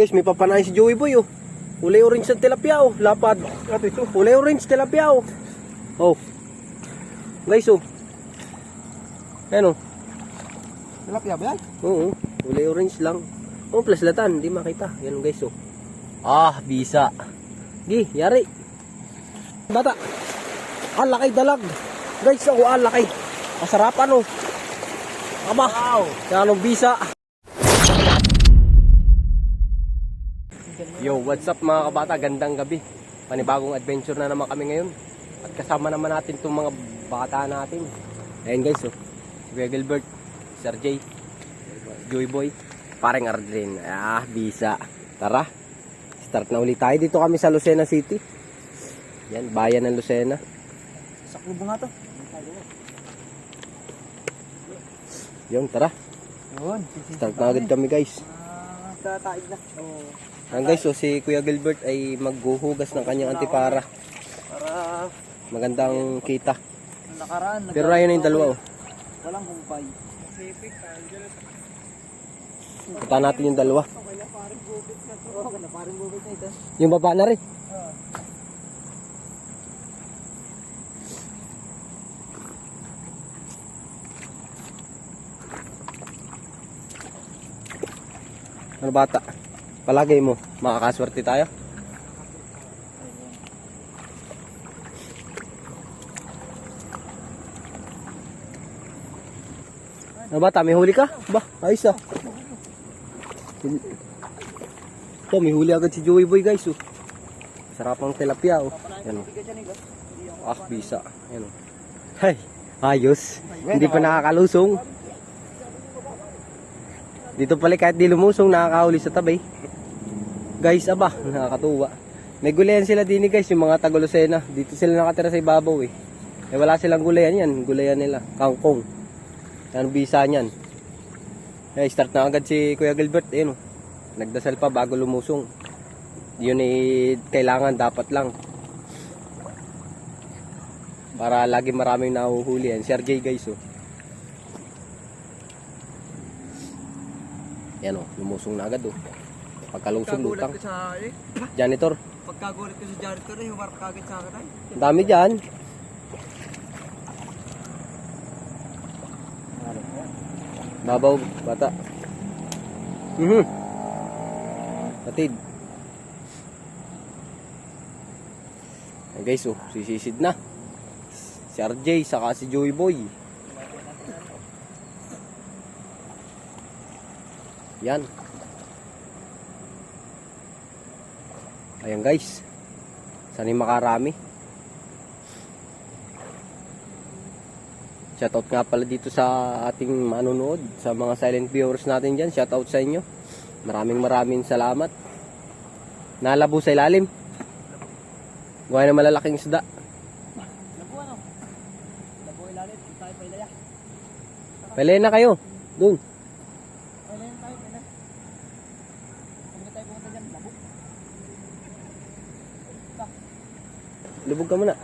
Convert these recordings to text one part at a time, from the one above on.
Guys, may papanain si Joey Boy, oh. Kulay orange ng tilapia, oh. Lapad. Kulay orange tilapia, oh. Oh. Guys, oh. Ayan, oh. Tilapia ba yan? Oo. Kulay orange lang. Oh, plus latan. Hindi makita. Yan, guys, oh. Ah, bisa. Di, yari. Bata. Laki dalag. Guys, ako laki. Masarapan, oh. Aba. Wow. Yan, bisa. Yo, what's up mga kabata? Gandang gabi. Panibagong adventure na naman kami ngayon. At kasama naman natin itong mga bata natin. Ayan guys, oh. Kuya Gilbert, Sir J, Joey Boy, parang Ardrin. Ah, bisa. Tara, start na ulit tayo. Dito kami sa Lucena City. Yan, bayan ng Lucena. Saklubo nga to. Yung, tara. Yun. Start na agad kami guys. Tataig na. Oo. Ayan guys, so si Kuya Gilbert ay maghuhugas ng kanyang antipara. Para Magandang kita. nakaraan. Pero ayun na yung dalawa, oh. Walang humpay. Punta natin yung dalawa. Oo, na parang bubit na ito. Yung baba na rin. Ano bata? Palagay mo, makakaswerte tayo. Ano bata, may huli ka? Ba, ayos ah. Oh, may huli agad si Joey Boy guys, oh. Sarapang tilapia, oh. Yan, oh. Ah, bisa. Yan, oh. Hay, ayos. Hindi pa nakakalusong. Dito pala kahit di lumusong, nakakahuli sa tabi. Guys, aba, nakakatuwa. May gulayan sila din guys, yung mga taga-Lucena. Dito sila nakatira sa ibabaw eh. Wala silang gulayan yan, gulayan nila. Kangkong. Yan, bisa niyan. Start na agad si Kuya Gilbert. Ayun, oh. Nagdasal pa bago lumusong. Yun eh, kailangan, dapat lang. Para lagi maraming nahuhuli yan. Si RJ guys, oh. Yan, oh, lumusong na agad, oh. Pagkalusong lutang. Janitor. Pagkagulit ko sa janitor eh, humarap kagad sa akin ay. Ang dami dyan. Babaw, bata. Patid. Ayan guys, oh, sisisid na. Si RJ, saka si Joey Boy. Yan. Ayan guys. Sana'y makarami. Shoutout nga pala dito sa ating manunood, sa mga silent viewers natin dyan. Shoutout sa inyo. Maraming salamat. Nalabo sa ilalim. Gawa na malalaking isda. Labo ano? Labo ilalim, tayo pa ilaya. Palayan na kayo. Doon. Ilayan tayo, ilayan. Kung tayo pumunta dyan, labo. Lubog ka muna.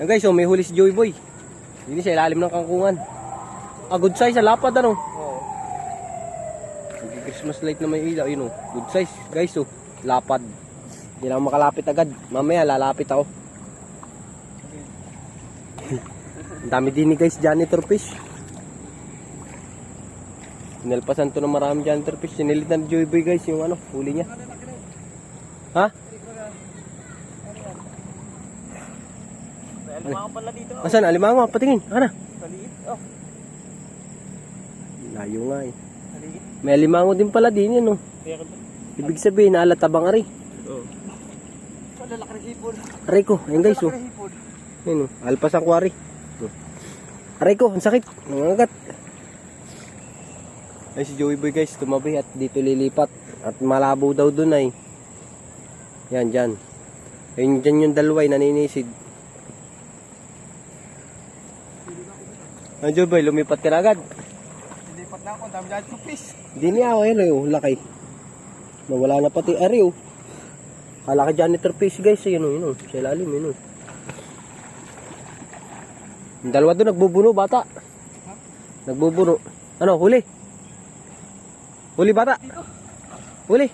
Ayan guys, oh, may huli si Joey Boy. Hindi sa ilalim ng kangkungan. Ah, good size, lapad ano. Oo. Christmas light na may ilaw, yun, oh. Good size, guys, oh. Lapad. Hindi lang makalapit agad. Mamaya lalapit ako. Ang dami din ni guys, janitor fish. Sinalpasan to ng maraming janitor fish. Sinilitan ni Joey Boy guys, yung ano, huli niya. Ha? Alimango pala dito. Asan? Alimango? Patingin. Ano? Maliit. Oh. Layo nga eh. Maliit. May alimango din pala din yun, oh. Kaya ka ba? Ibig sabihin, nalatabang ari. Oo. Lalaki ng hipon. Aray ko, ayun guys, oh. Lalaki ng hipon. Ayun, oh. Alpas ang kwari. Aray ko, ang sakit. Nangangagat. Ay, si Joey Boy guys, tumabi at dito lilipat. At malabo daw dun ay. Yan, dyan. Ayun, dyan yung dalaway, naninisid. Ay, Joey Boy, lumipat ka na agad. Lipat na ako, dami dyan to fish. Hindi niya ako, ayun, oh, laki. Nawala na pati, ari, oh. Kalaki janitor fish guys, ayun, oh, yun, oh. Sa ilalim, yun, oh. Yung dalawa doon, nagbubuno, bata. Nagbubuno. Ano, huli? Huli, bata. Huli.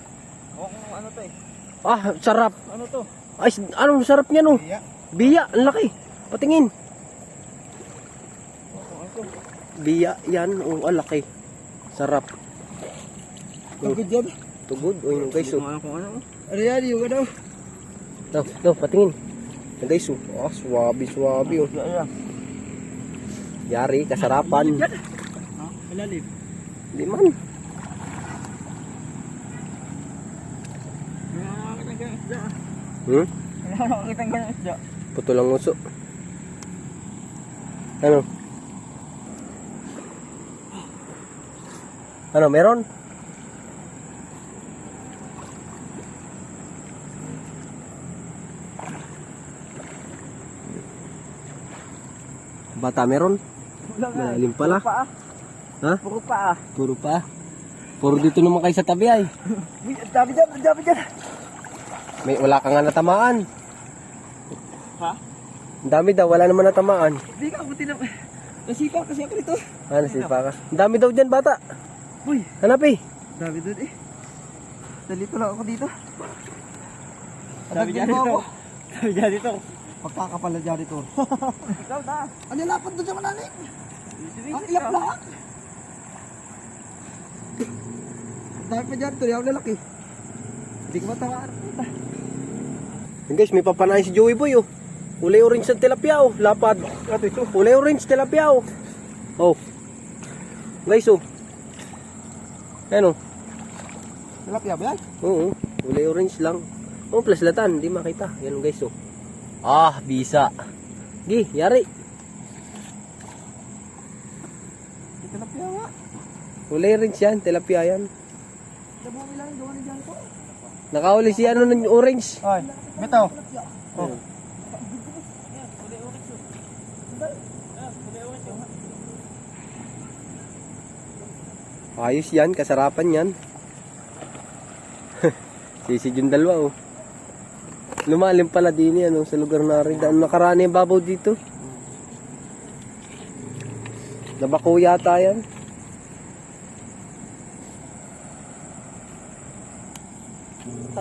Oo, Ah, sarap. Ano to? Ay, anong sarap niya no? Iya. Biya, ang laki. Patingin. Ano to? Biya yan, ang laki. Sarap. Tugod yan. Tugod, o yun guys, oh. Kung ano. Ano yan, yung ano? No, patingin. Yan guys, oh. Ah, swabe, oh. Ayan. Yari, kasarapan. Ha? Malalim. Hindi man. May nakakita ng isda. Hmm? May nakakita ng isda. Putol ang uso. Ano? Ano, meron? Bata, meron? Wala nga. Malalim pala. Puro paa. Ha? Puro paa. Puro pa. Puro dito naman kayo sa tabi ay. Uy, ang dami dyan, ang dami dyan. Wala ka nga natamaan. Ha? Ang dami daw, wala naman natamaan. Hindi ka, buti na. Nasipa kasi ako rito. Ano, sipa ka? Ang dami daw dyan, bata. Uy, Hanap eh. dami dun eh. Dalito lang ako dito. Sabi niya dito. Sabi niya dito. Pagkakapala dyan dito. Ikaw na. Ano lapad doon sa manaling? Ang ilap lahat. Dahil pa dyan, tuloy ako lalaki. Hindi ko matawar. Yan guys, may papanain si Joey Boy oh. Kulay orange ng tilapia oh. Lapad. Ito ito. Kulay orange tilapia oh. Oh. Guys oh. Ayan oh. Tilapia ba yan? Oo. Kulay orange lang. Oh, plus latan. Hindi makita. Yan guys oh. Ah, bisa. Gi, yari. Tilapia nga. Kulay orange yan. Tilapia yan. Nabungi lang, gawa ni dyan ko. Nakahuli si ano ng orange. Ay, bitaw. Oh. Ayos yan. Kasarapan yan. Sisid yung dalawa oh. Lumalim pala din yan oh, sa lugar na rin. Nakaraan yung babaw dito. Nabako yata yan.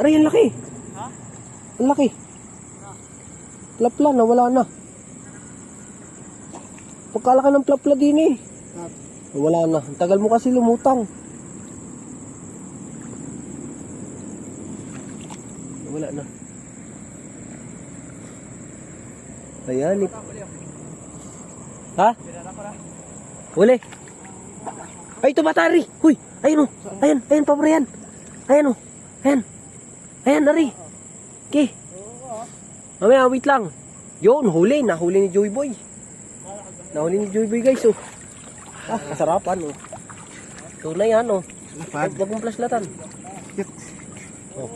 Aray, ang laki. Ha? Ang laki. Plapla, nawala na. Pagkalaki ng plapla din eh. Nawala na. Ang tagal mo kasi lumutang. Wala na. Ayan eh. Ha? Uli. Ay, ito batari. Huy, ayun o. Ayan, pabra yan. Ayan o. Ayan. Ayan, Ari. Okay. Mamaya, wait lang. Yun, nahuli ni Joey Boy. Nahuli ni Joey Boy guys oh. Ah, kasarapan oh. Ito na yan oh. Wag mong plaslatan. Oh.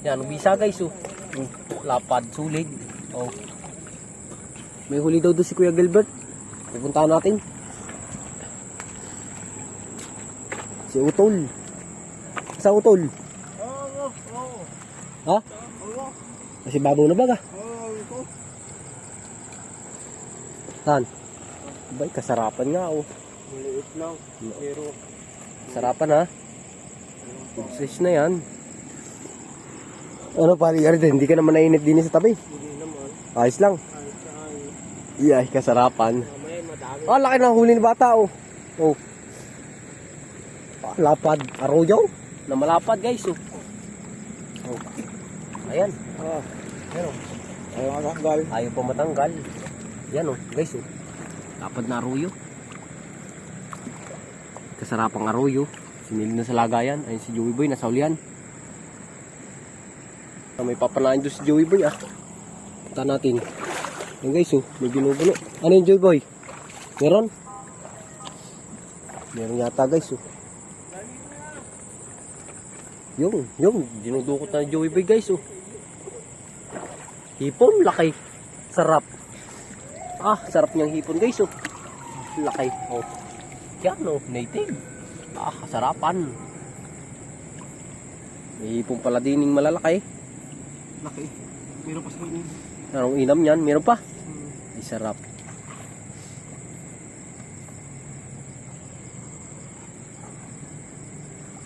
Yan, bisa guys oh. Lapad, sulig. Oh. May huli daw doon si Kuya Gilbert. Pupuntahan natin. Si Utol. Sa Utol. Ha? Kasi babaw na baga. Saan? Abay, kasarapan nga oh. Maliit lang. Pero, Sarapan ha. Good size na yan. Ano pali, Arden? Hindi ka naman nainit din sa tabi. hindi naman. Ayos lang. Iyay, kasarapan. Mamaya madami. Ah, laki ng huli ni bata oh. Oh. Ah, lapad. Arroyo. Na malapad guys oh. Oh. Ayan. Ah, Ayan oh. ayaw nga kakgal. Ayaw pa matanggal. Yan oh, guys oh. Lapad na arroyo. Kasarapang arroyo. Sinilid na sa lagayan. Ayun si Joey Boy, nasa ulihan. May papanain doon si Joey Boy ah. Punta natin. Yan guys oh, may binubuno. Ano yung Joey Boy? Meron? Meron yata guys oh. Yung, dinudukot na ni Joey Boy guys oh. Hipon, laki. Sarap. Ah, sarap niyang hipon guys oh. Laki. Oh. Yan oh, native. Ah, kasarapan. May hipon pala din yung malalaki. Laki. Meron pa sa inyo. Anong inam yan? Meron pa? Ay, sarap.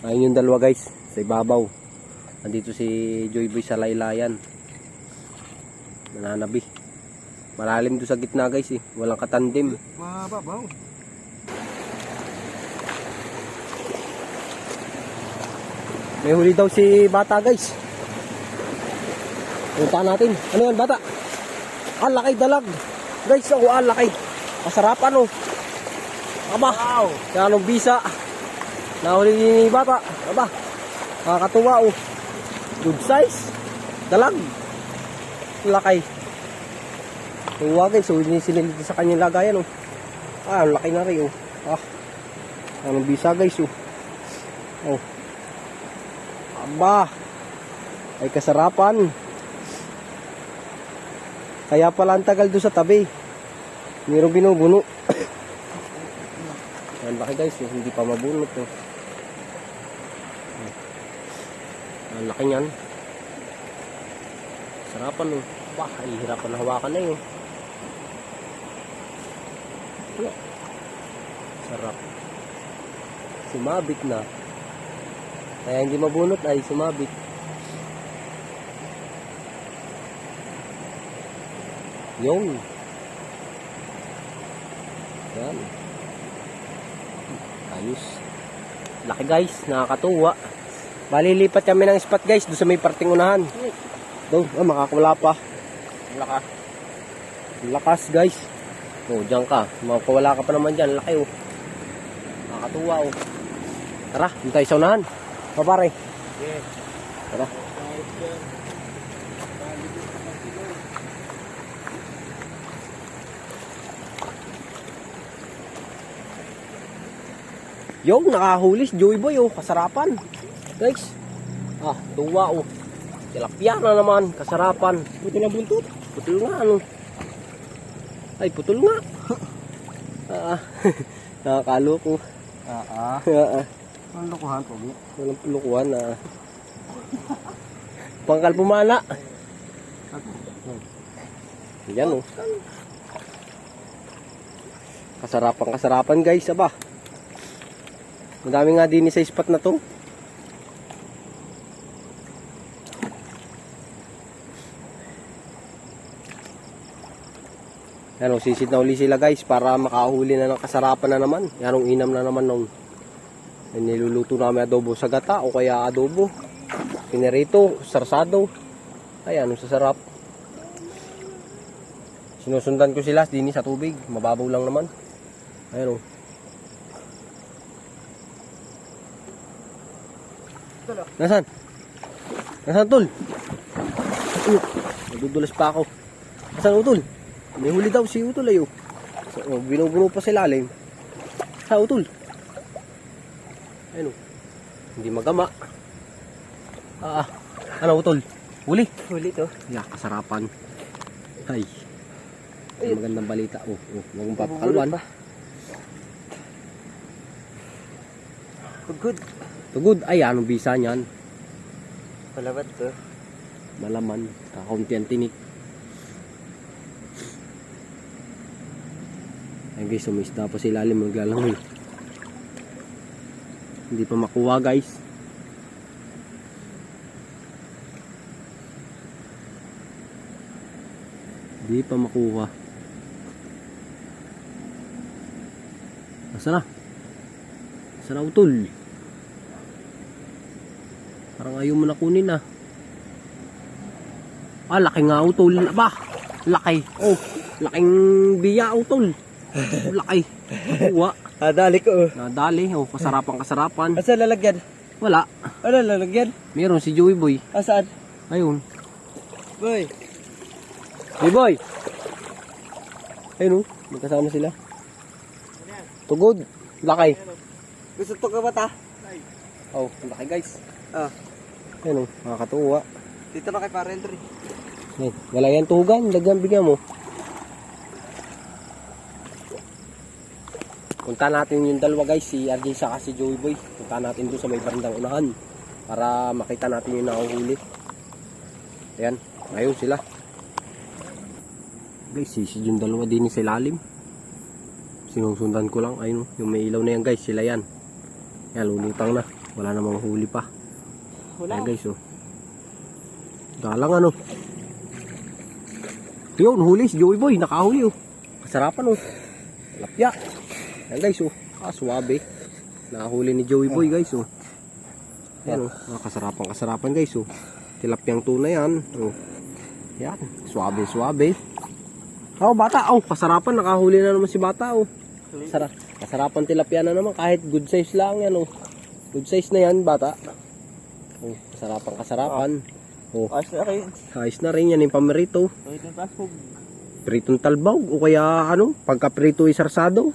Ayun yung dalawa guys. Sa ibabaw. Nandito si Joy Boy sa laylayan. Nananabi. Malalim doon sa gitna guys eh. Walang katandim. Mababaw. May huli daw si bata guys. Punta natin. Ano yan bata? Ah, laki dalag. Guys, ako laki. Masarapan oh. Aba. Wow. Kanong bisa. Nahuli ni bata. Aba. Nakakatuwa oh. Good size. Dalag. Laki. Tuwa guys. So, sinilid sa kanyang lagayan oh. Ah, laki na rin oh. Ah. Kanong bisa guys oh. Oh. Aba. Ay kasarapan. Kaya pala ang tagal doon sa tabi. Mayroong binubuno. Ang laki guys, hindi pa mabunot. Ang laki niyan. Sarapan oh. Bah, ay hirapan na hawakan na yun. Sarap. Sumabit na. Kaya hindi mabunot ay sumabit. Yung. Yan. Ayos. Laki guys, nakakatuwa. Balilipat kami ng spot guys, doon sa may parting unahan. Doon, makakawala pa. Lakas. Lakas guys. Oh, diyan ka. Makakawala ka pa naman diyan, laki oh. Nakakatuwa oh. Tara, dito tayo sa unahan. Pare. Yes. Tara. Yung nakahulis, Joy Boy oh, kasarapan. Guys. Ah, tuwa oh. Tilapia na naman, kasarapan. Putol na buntot. Putol nga ano. Ay, putol nga. Nakakaloko. Ang lukuhan po. Walang pulukuhan na. Pangkal pumana. Yan oh. Kasarapan guys, aba. Madami nga din sa spot na to. Yan o, sisid na uli sila guys para makahuli na ng kasarapan na naman. Yan o, inam na naman nung niluluto namin adobo sa gata o kaya adobo. Pinirito, sarsado. Ay, ano sasarap. Sinusundan ko sila din sa tubig. Mababaw lang naman. Ayan o. Nasaan? Nasaan tol? Nadudulas pa ako. Nasaan utol? May huli daw si utol ayo. So, binubuno pa sa ilalim. Sa utol. Ayun. Hindi magama. Ano utol? Huli. Huli to. Yeah, kasarapan. Ay. Ay, magandang balita. Oh, huwag mong papakalwan. Good. Tugod. Ay, anong bisa niyan? Palabat to. Malaman. Kakaunti ang tinik. Ay guys, sumisda pa sila ilalim maglalangoy. Hindi pa makuha guys. Hindi pa makuha. Nasaan na? Nasaan na utol? Parang ayaw mo na kunin ah. Ah, laki nga utol. Ba? Laki. Oh, laking biya utol. Laki. Nakuha. Dali ko. Nadali. Oh, kasarapan. Asa lalagyan? Wala. Ano lalagyan? Meron si Joey Boy. Asaan? Ayun. Boy. Joey Boy. Ayun oh. Magkasama sila. Tugod. Laki. Gusto to ka bata? Oh, laki guys. Ayun oh. Nakakatuwa. Dito na kay Parentry. Ayun. Wala yan tugan. Dagyan bigyan mo. Punta natin yung dalawa guys, si RJ saka si Joey Boy. Punta natin doon sa may bandang unahan para makita natin yung nahuhuli. Ayan, ayun sila. Guys, si yung dalawa din sa ilalim. Sinusundan ko lang, ayun yung may ilaw na yan guys, sila yan. Ayan, lulutang na. Wala namang huli pa. Ayan guys oh. Galang ano. Yun, huli si Joey Boy. Nakahuli oh. Kasarapan oh. Lapya. Ayan guys oh. Suwabe. Nakahuli ni Joey Boy guys oh. Ayan oh. Kasarapan guys oh. Tilapyang tuna yan. Oh. Yan. Suwabe. Oh, bata. Oh, kasarapan. Nakahuli na naman si bata oh. Kasarapan tilapia na naman. Kahit good size lang yan oh. Good size na yan bata. Oh, kasarapan. Oh. Ayos na rin yan yung pamerito. Pritong talbaw o kaya ano, pagka prito isarsado.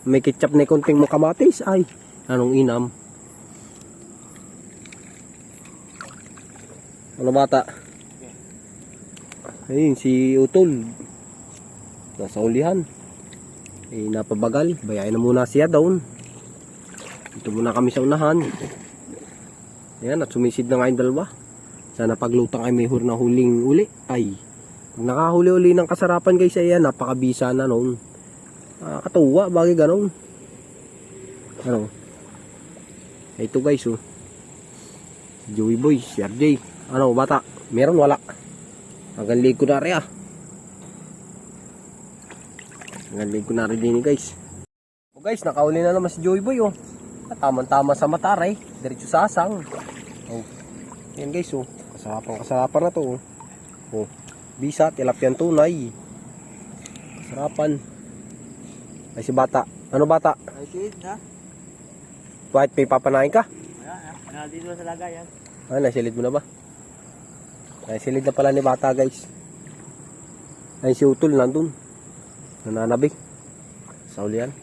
May ketchup na konting kamatis. Ay, anong inam. Ano bata? Ayun si Utol. Nasa ulihan. Napabagal. Bayain na muna siya doon. Dito muna kami sa unahan. Ayan, at sumisid na nga yung dalawa. Sana paglutang ay may na huling uli. Ay, pag nakahuli-uli ng kasarapan guys, ayan, napakabisa na noon. Katuwa, bagay ganon. Ano? Ito guys, oh. Si Joey Boy, si RJ. Ano, bata? Meron, wala. Hanggang ligo na rin ah. Hanggang ligo na rin din guys. O guys, nakahuli na naman si Joey Boy, oh. Tama-tama sa mataray. Diretso sa asang. Oh. Yan guys, oh. Kasarapan na to, oh. Oh. Bisa, tilapyan tunay. Kasarapan. Ay si bata. Ano bata? Ay, silid na. Bakit may papanain ka? Wala, dito sa lagayan. Nasilid mo na ba? Nasilid na pala ni bata guys. Ay si Utol nandun. Nananabi. Sa ulian.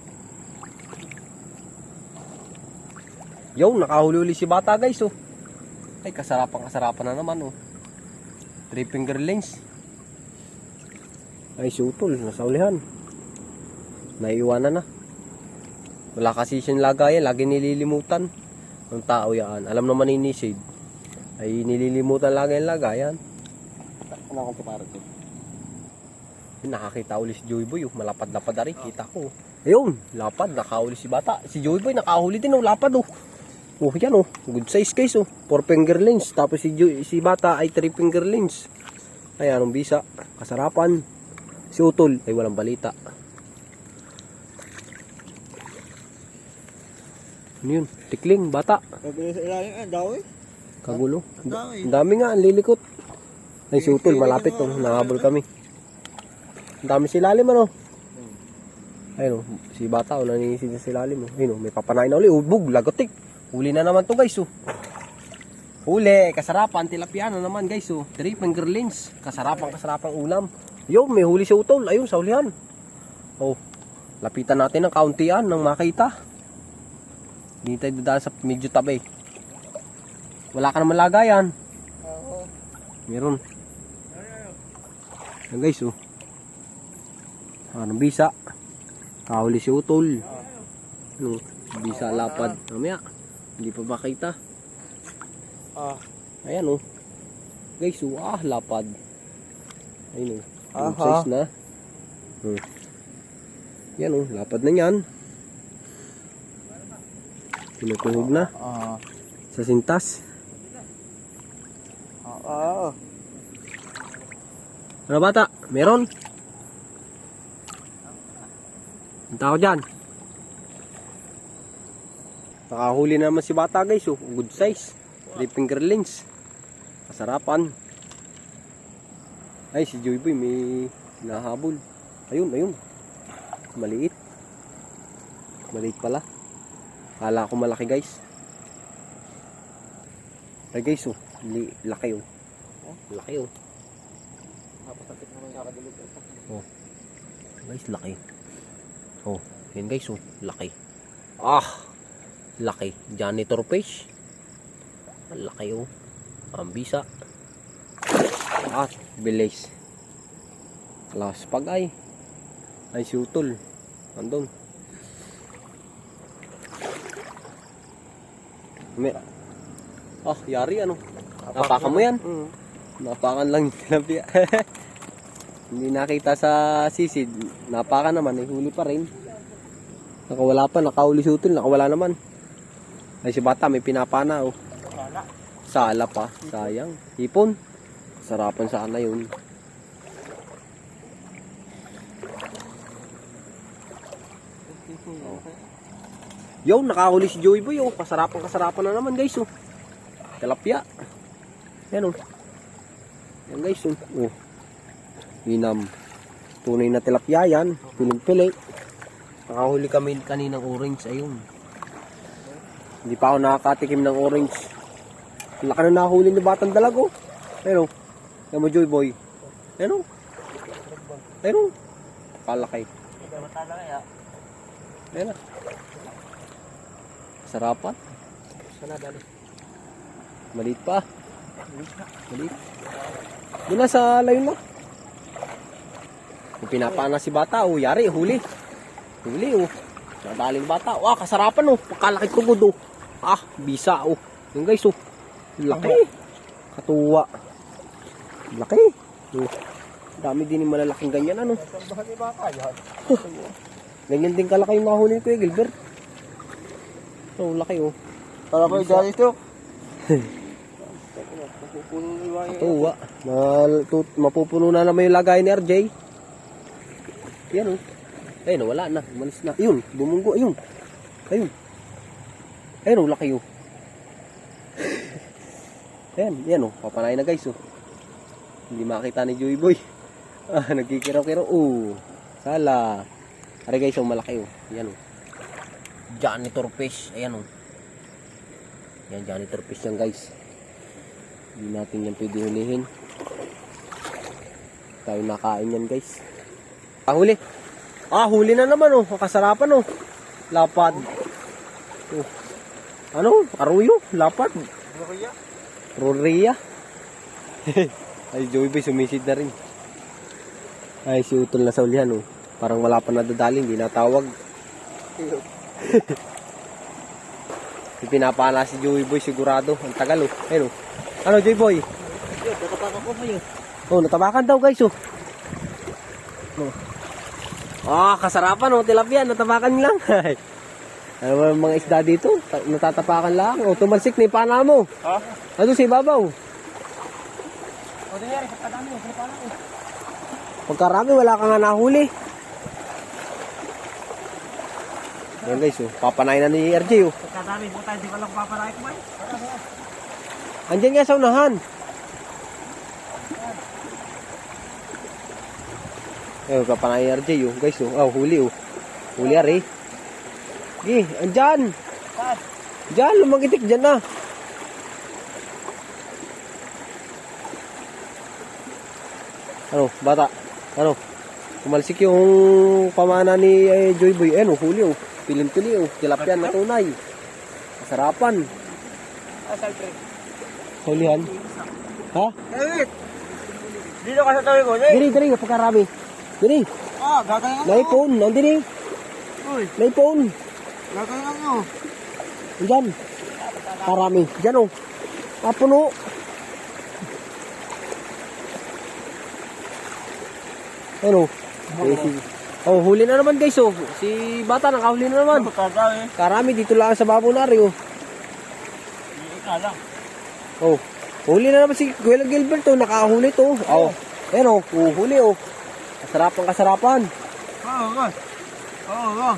Yo, nakahuli-uli si bata guys, oh. Ay, kasarapan na naman, oh. 3 finger lens. Ay, si Utol, nasa ulihan. Naiiwanan na. Wala kasi siyang lagayan, lagi nililimutan ng tao yan. Alam naman ni Shade. Ay, nililimutan lagi yung lagayan. Ano akong tumarot ko? Nakakita uli si Joey Boy, oh. Malapad-lapad na rin, kita ko. Ayun, lapad, nakahuli si bata. Si Joey Boy, nakahuli din, oh, lapad, oh. Oh, yan oh. Good size guys oh. 4 finger lens. Tapos si bata ay 3 finger lens. Ay, anong bisa? Kasarapan. Si Utol ay walang balita. Ano yun? Tikling, bata. Pagkali sa ilalim, ang daw eh. Kagulo. Ang dami. Ang dami nga, ang lilikot. Ay, si Utol, malapit oh. Nahabol kami. Ang dami si lalim ano. Ayun oh. Si bata oh, naninisid na si lalim oh. Ayun oh, may papanain na uli. Ubog, lagotik. Huli na naman to guys oh. Huli, kasarapan, tilapia na naman guys oh. 3 finger lens. Kasarapan ulam. Yo, may huli si Utol. Ayun, sa ulihan. Oh, lapitan natin ng kauntian nang makita. Hindi tayo dadaan sa medyo tabi. Wala ka naman lagayan. Oo. Meron. Yan guys oh. Anong bisa? Kahuli si Utol. Ano, bisa lapad. Mamaya. Hindi pa makita. Ayan oh. Guys oh, lapad. Ayun oh. Good size na. Yan oh, lapad na yan. Tinutuhog na. Sa sintas. Ano bata? Meron? Ang tao dyan. Nakahuli na naman si bata guys oh. Good size. 3 finger lens. Kasarapan. Ay, si Joey Boy may nahabol. Ayun. Maliit. Maliit pala. Kala ko malaki guys. Ay guys oh. Laki oh. Laki oh. Oh. Guys, laki. Oh, yan guys oh. Laki. Laki. Janitor fish. Laki oh. Ambisa. Bilis. Alas pagay. Ay si Utol. Andun. Yari ano. Napakan mo yan. Napakan lang yung tilapia. Hindi nakita sa sisid. Napakan naman. Huli pa rin. Nakawala pa. Nakahuli si Utol. Nakawala naman. Ay si bata may pinapana oh. Sala pa. Sayang. Hipon. Sarapan sana yun. Yo, nakahuli si Joey Boy. Oh, kasarapan na naman guys. Oh. Tilapia. Yan oh. Yan guys. Oh. Oh. Inam. Tunay na tilapia yan. Piling-pili. Nakahuli kami kaninang orange. Ayun. Hindi pa ako nakakatikim ng orange. Laki na nahuli ni Batang Dalag oh. Ayun oh. Yan mo Joey Boy. Ayun oh. Ayun oh. Palaki. Ayun na. Sarapan. Sana dali. Maliit pa. Maliit. Doon na sa layon na. Kung pinapana si bata, oh, yari, huli. Huli, oh. Nadaling bata. Wah, kasarapan, oh. Pagkalaki ko good, oh. Ah, bisa, oh. Yung guys, oh. Laki. Katuwa. Laki. Oh. Dami din yung malalaking ganyan, ano. Ganyan din kalaki yung mahuli ko, eh, Gilbert. Oh, laki, oh. Para ko yung dyan ito. Katuwa. Mapupuno na naman yung lagay ni RJ. Yan, oh. Ayun, oh, wala na. Umalis na. Ayun, bumunggo. Ayun. Ayun. Ayun, oh, laki, oh. Ayan, yan, oh. Papanay na, guys, oh. Hindi makita ni Joey Boy. Ah, nagkikiraw-kiraw. Oh, sala. Ari, guys, oh, malaki, oh. Yan, oh. Janitor fish. Ayan, oh. Yan, janitor fish yan, guys. Hindi natin yan pwede hulihin. Tayo nakain yan, guys. Ah, huli. Ah, huli na naman, oh. Kasarapan, oh. Lapad. Oh. Ano? Aruyo? Lapad? Roria. Ay, Joey Boy, sumisid na rin. Ay, si Utol na sa ulihan, oh. Parang wala pa nadadali, hindi natawag. Pinapana si Joey Boy, sigurado. Ang tagal, oh. Ayun, oh. Ano, Joey Boy? Natapakan ko kayo. Oh, natabakan daw, guys, oh. Oh. Ah, kasarapan, oh. Tilapia, natabakan lang. Ano ba yung mga isda dito? Natatapakan lang. Oh, tumalsik na yung pana mo. Ha? Ano si Babaw? O, dinyari, pagkadami, pala ko. Pagkarami, wala ka nga nahuli. Ayan guys, oh. Papanay na ni RJ, oh. Pagkadami po tayo, di ko lang paparay ko, man. Andyan nga sa unahan. Ayun, papanay ni RJ, oh. Guys, oh. Oh, huli, oh. Huli, ari. Sige, andyan. Diyan, lumagitik dyan na. Ano, bata? Ano? Kumalsik yung pamana ni Joey Boy. Ano, huli, oh. Pilim-pili, oh. Tilapia na tunay. Masarapan. Hulihan. Ha? David! Dito ka sa tawi ko, eh. Diri, pagkarami. Diri. Ah, gagayan nyo. Naipon, nandiri. Uy, Naipon. gagayan nyo. Diyan. Karami. Diyan, oh. Puno. Ano? Oh, huli na naman guys, oh. Si Bata nakahuli na naman. Pagkadami, Karami dito lang sa babaw na rin, oh. hindi ka lang. Oh. Huli na naman si Kuya Gilbert, oh. Nakahuli to. Oh. Ayan, oh. Huli, oh. Kasarapan. Oo, oo. Oo, oo.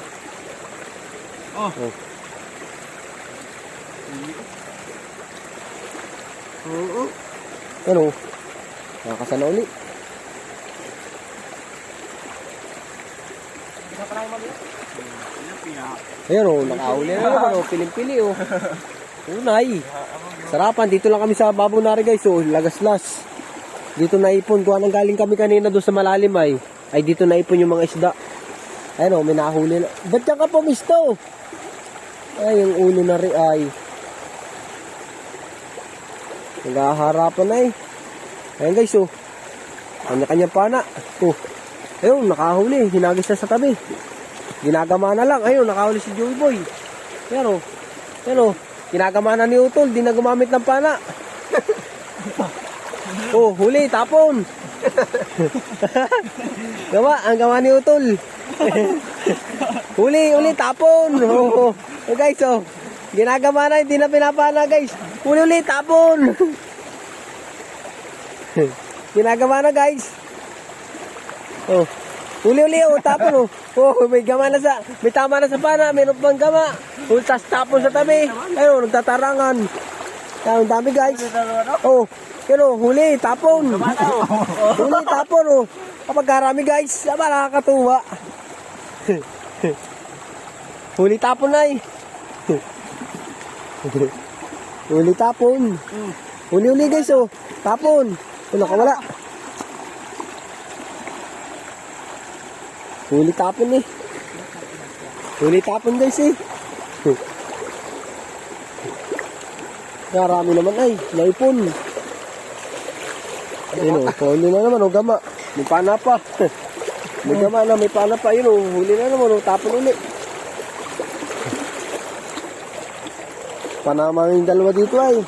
Oh. Oo. Ano? Nakakasana ulit. Ayan, oh. Nakahuli na naman, oh. Piling-pili, oh. Unay. Sarapan. Dito lang kami sa babaw na rin, guys, oh. Lagaslas. Dito naipon. Kung anong galing kami kanina doon sa malalim ay dito naipon yung mga isda. Ayun, oh, may nahuli na. Ba't yan ka pumisto? Ay, yung ulo na rin ay. Nagaharapan na eh. Ayun guys, oh. Kanya-kanya pana. Oh. Ayun, nakahuli. Hinagis na sa tabi. Ginagama na lang. Ayun, nakahuli si Joey Boy. Yan, oh. Yan, oh. Ginagama na ni Utol. Di na gumamit ng pana. Oh, huli, tapon. Ang gawa ni Utol. Huli, tapon. Oh, guys, oh. Ginagama na, hindi na pinapana, guys. Huli, tapon. Ginagawa na guys. Oh. Uli-uli oh, tapon oh. Oh, may gama na may tama na sa pana, mayroon pang gama. Oh, tas tapon sa tabi. Ayun, nagtatarangan. Ang dami guys. Oh, pero huli, tapon. Huli, tapon oh. Kapag karami guys, nakakatuwa. Huli tapon na eh. Huli tapon. Huli-huli guys oh. Tapon. Ano ka wala? Huli tapon eh. Huli tapon guys eh. Karami naman ay. Naipon. Ayun oh. Huli na naman oh. Gama. May pana pa. May gama na. May pana pa. Ayun oh. Huli na naman oh. Tapon ulit. Panama yung dalawa dito ay.